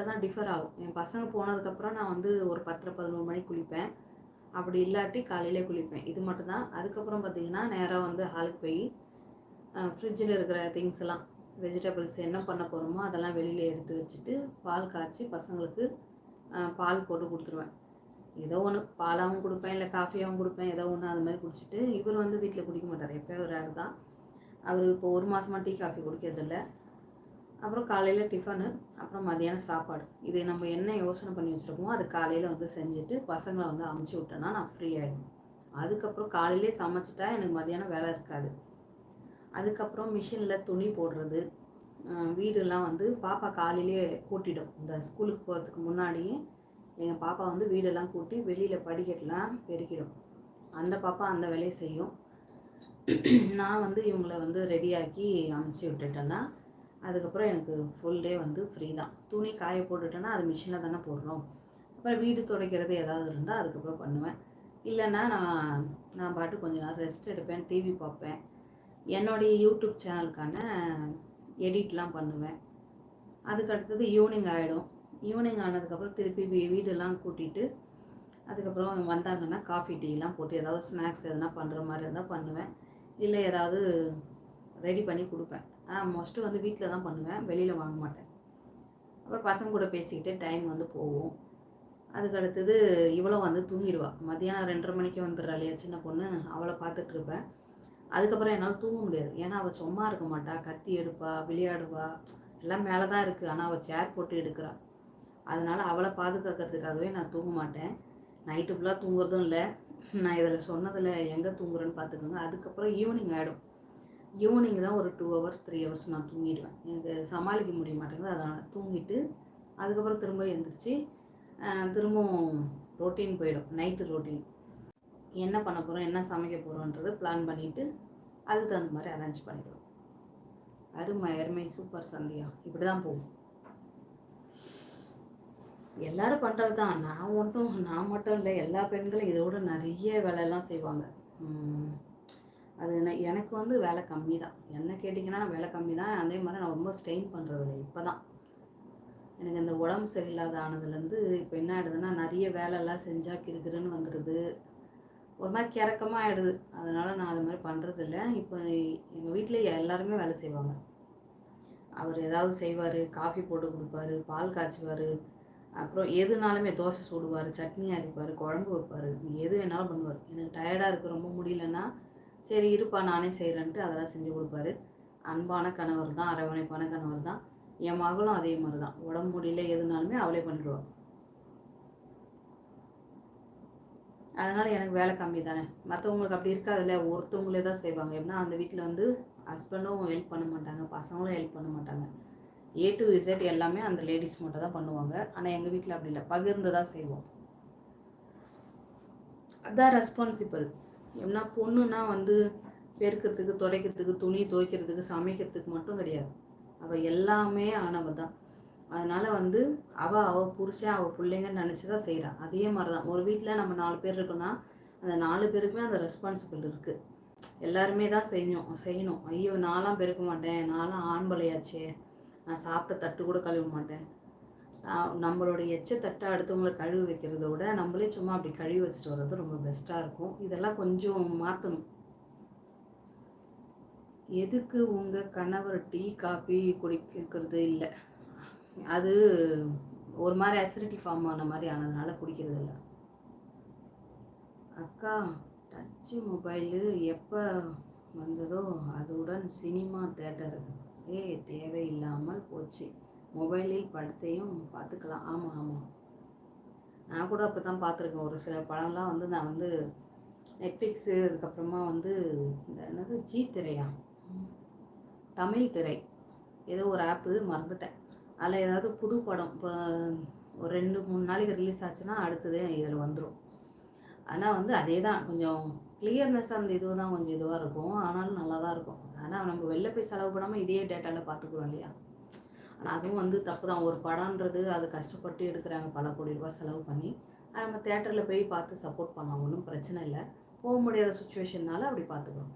தான் டிஃபர் ஆகும். என் பசங்க போனதுக்கப்புறம் நான் வந்து ஒரு 10:30 11 மணிக்கு குளிப்பேன். அப்படி இல்லாட்டி காலையிலே குளிப்பேன். இது மட்டும் தான். அதுக்கப்புறம் பார்த்தீங்கன்னா நேரா வந்து ஹாலுக்கு போய் ஃப்ரிட்ஜில் இருக்கிற திங்ஸ் எல்லாம் வெஜிடபிள்ஸ் என்ன பண்ண போகிறோமோ அதெல்லாம் வெளியில் எடுத்து வச்சுட்டு பால் காய்ச்சி பசங்களுக்கு பால் போட்டு கொடுத்துருவேன். ஏதோ ஒன்று பாலாகவும் கொடுப்பேன், இல்லை காஃபியாகவும் கொடுப்பேன், ஏதோ ஒன்று அது மாதிரி குடிச்சிட்டு இவர் வந்து வீட்டில் குடிக்க மாட்டார். எப்போயோ ரேர் தான். அவர் இப்போ 1 மாதமாக டீ காஃபி குடிக்கிறதில்ல. அப்புறம் காலையில் டிஃபனு, அப்புறம் மதியானம் சாப்பாடு. இது நம்ம என்ன யோசனை பண்ணி வச்சுருக்கோமோ அது காலையில் வந்து செஞ்சுட்டு பசங்களை வந்து அமுச்சு விட்டேன்னா நான் ஃப்ரீ ஆகிடும். அதுக்கப்புறம் காலையிலே சமைச்சிட்டா எனக்கு மதியானம் வேலை இருக்காது. அதுக்கப்புறம் மிஷினில் துணி போடுறது, வீடெல்லாம் வந்து பாப்பா காலையிலே கூட்டிடும். இந்த ஸ்கூலுக்கு போகிறதுக்கு முன்னாடியே எங்கள் பாப்பா வந்து வீடெல்லாம் கூட்டி வெளியில் படிக்கட்டெலாம் பெருக்கிடும். அந்த பாப்பா அந்த வேலையை செய்யும். நான் வந்து இவங்களை வந்து ரெடியாக்கி அமுச்சு விட்டுட்டேன்னா அதுக்கப்புறம் எனக்கு ஃபுல் டே வந்து ஃப்ரீ தான். துணி காய போட்டுட்டேன்னா அது மிஷினில் தானே போடுறோம். அப்புறம் வீடு துடைக்கிறது ஏதாவது இருந்தால் அதுக்கப்புறம் பண்ணுவேன். இல்லைன்னா நான் பாட்டு கொஞ்ச நேரம் ரெஸ்ட் எடுப்பேன், டிவி பார்ப்பேன். என்னுடைய யூடியூப் சேனலுக்கான எடிட்லாம் பண்ணுவேன். அதுக்கு அடுத்தது ஈவினிங் ஆகிடும். ஈவினிங் ஆனதுக்கப்புறம் திருப்பி வீடெல்லாம் கூட்டிகிட்டு அதுக்கப்புறம் வந்தாங்கன்னா காஃபி டீலாம் போட்டு ஏதாவது ஸ்நாக்ஸ் எதனா பண்ணுற மாதிரி இருந்தால் பண்ணுவேன். இல்லை ஏதாவது ரெடி பண்ணி கொடுப்பேன். மோஸ்ட்டு வந்து வீட்டில் தான் பண்ணுவேன், வெளியில் வாங்க மாட்டேன். அப்புறம் பசங்க கூட பேசிக்கிட்டே டைம் வந்து போகும். அதுக்கு அடுத்தது இவ்வளோ வந்து தூங்கிடுவா. மதியானம் 2:30 மணிக்கு வந்துடுறா இல்லையா சின்ன பொண்ணு, அவளை பார்த்துட்ருப்பேன். அதுக்கப்புறம் என்னால் தூங்க முடியாது. ஏன்னா அவள் சும்மா இருக்க மாட்டா, கத்தி எடுப்பா, விளையாடுவா, எல்லாம் மேலே தான் இருக்குது. ஆனால் அவள் சேர் போட்டு எடுக்கிறா. அதனால் அவளை பாதுகாக்கிறதுக்காகவே நான் தூங்க மாட்டேன். நைட்டு ஃபுல்லாக தூங்குறதும் இல்லை. நான் இதில் சொன்னதில் எங்கே தூங்குறேன்னு பார்த்துக்கோங்க. அதுக்கப்புறம் ஈவினிங் ஆகிடும். ஈவினிங் தான் ஒரு 2 hours 3 hours நான் தூங்கிடுவேன். எனக்கு சமாளிக்க முடிய மாட்டேங்குது. அதனால் தூங்கிட்டு அதுக்கப்புறம் திரும்ப எழுந்திரிச்சு திரும்பவும் ரொட்டீன் போயிடும். நைட்டு ரொட்டீன் என்ன பண்ண போகிறோம், என்ன சமைக்க போகிறோன்றது பிளான் பண்ணிவிட்டு அதுக்கு தகுந்த மாதிரி அரேஞ்ச் பண்ணிடுவோம். அருமை சூப்பர் சந்தியா. இப்படி தான் போகும். எல்லோரும் பண்ணுறது தான். நான் மட்டும் இல்லை, எல்லா பெண்களும் இதோட நிறைய வேலையெல்லாம் செய்வாங்க. அது எனக்கு வந்து வேலை கம்மி தான். என்ன கேட்டிங்கன்னா வேலை கம்மி தான். அதே மாதிரி நான் ரொம்ப ஸ்ட்ரெயின் பண்ணுறதில்ல. இப்போ தான் எனக்கு இந்த உடம்பு சரியில்லாத ஆனதுலேருந்து இப்போ என்ன ஆகிடுதுன்னா நிறைய வேலையெல்லாம் செஞ்சால் கிறுகிறுன்னு வந்துடுது, ஒரு மாதிரி கிறக்கமாக ஆகிடுது. அதனால் நான் அது மாதிரி பண்ணுறதில்ல. இப்போ எங்கள் வீட்டில் எல்லாருமே வேலை செய்வாங்க. அவர் ஏதாவது செய்வார், காஃபி போட்டு கொடுப்பாரு, பால் காய்ச்சுவார், அப்புறம் எதுனாலுமே தோசை சுடுவார், சட்னி அரைப்பார், குழம்பு வைப்பார், எது வேணாலும் பண்ணுவார். எனக்கு டயர்டாக இருக்குது, ரொம்ப முடியலன்னா சரி இருப்பா நானே செய்கிறேன்ட்டு அதெல்லாம் செஞ்சு கொடுப்பாரு. அன்பான கணவர் தான், அரவணைப்பான கணவர் தான். என் மகளும் அதே மாதிரி தான். உடம்பு முடியல எதுனாலுமே அவளே பண்ணிடுவாள். அதனால் எனக்கு வேலை கம்மி தானே. மற்றவங்களுக்கு அப்படி இருக்காதுல்ல, ஒருத்தவங்களே தான் செய்வாங்க. எப்படின்னா அந்த வீட்டில் வந்து ஹஸ்பண்டும் ஹெல்ப் பண்ண மாட்டாங்க, பசங்களும் ஹெல்ப் பண்ண மாட்டாங்க. A to Z எல்லாமே அந்த லேடிஸ் மட்டும் தான் பண்ணுவாங்க. ஆனால் எங்கள் வீட்டில் அப்படி இல்லை, பகிர்ந்து தான் செய்வோம். அதுதான் ரெஸ்பான்சிபிள். எப்படின்னா பொண்ணுன்னா வந்து பெருக்கிறதுக்கு, துடைக்கிறதுக்கு, துணி துவைக்கிறதுக்கு, சமைக்கிறதுக்கு மட்டும் கிடையாது. அவள் எல்லாமே ஆனவள் தான். அதனால் வந்து அவள் புருஷன், அவள் பிள்ளைங்கன்னு நினச்சி தான் செய்கிறான். அதே மாதிரி தான் ஒரு வீட்டில் நம்ம 4 பேர் இருக்கோன்னா அந்த 4 பேருக்குமே அந்த ரெஸ்பான்சிபிள் இருக்குது. எல்லாருமே தான் செய்யணும். ஐயோ நான்லாம் பெருக்க மாட்டேன், நான்லாம் ஆண்பலையாச்சே, நான் சாப்பிட்ட தட்டு கூட கழுவ மாட்டேன். நம்மளோட எச்ச தட்டை அடுத்தவங்களை கழுவி வைக்கிறத விட நம்மளே சும்மா அப்படி கழுவி வச்சுட்டு வர்றது ரொம்ப பெஸ்ட்டாக இருக்கும். இதெல்லாம் கொஞ்சம் மாற்றணும். எதுக்கு உங்கள் கணவர் டீ காஃபி குடிக்கிறது இல்லை? அது ஒரு மாதிரி அசிடிட்டி ஃபார்ம் ஆன மாதிரி ஆனதுனால குடிக்கிறது இல்லை. அக்கா, டச்சு மொபைலு எப்போ வந்ததோ அதுடன் சினிமா தேட்டருக்கு தேவையில்லாமல் போச்சு. மொபைலில் படத்தையும் பார்த்துக்கலாம். ஆமாம், நான் கூட அப்போ தான் பார்த்துருக்கேன். ஒரு சில படம்லாம் வந்து நான் வந்து நெட்ஃப்ளிக்ஸு, அதுக்கப்புறமா வந்து இந்த என்னது ஜி திரையா, தமிழ் திரை, ஏதோ ஒரு ஆப்பு மறந்துட்டேன். அதில் ஏதாவது புது படம் இப்போ ஒரு 2-3 நாளைக்கு ரிலீஸ் ஆச்சுன்னா அடுத்ததே இதில் வந்துடும். ஆனால் வந்து அதே தான், கொஞ்சம் கிளியர்னஸ் அந்த இது தான் கொஞ்சம் இதுவாக இருக்கும். ஆனாலும் நல்லா தான் இருக்கும். ஆனால் நம்ம வெளில போய் செலவு பண்ணாமல் இதே டேட்டாவில் பார்த்துக்குறோம் இல்லையா. ஆனால் அதுவும் வந்து தப்பு தான். ஒரு படம்ன்றது அது கஷ்டப்பட்டு எடுக்கிறாங்க, பல கோடி ரூபாய் செலவு பண்ணி. நம்ம தேட்டரில் போய் பார்த்து சப்போர்ட் பண்ணலாம், ஒன்றும் பிரச்சனை இல்லை. போக முடியாத சுச்சுவேஷன்னால அப்படி பார்த்துக்குறோம்.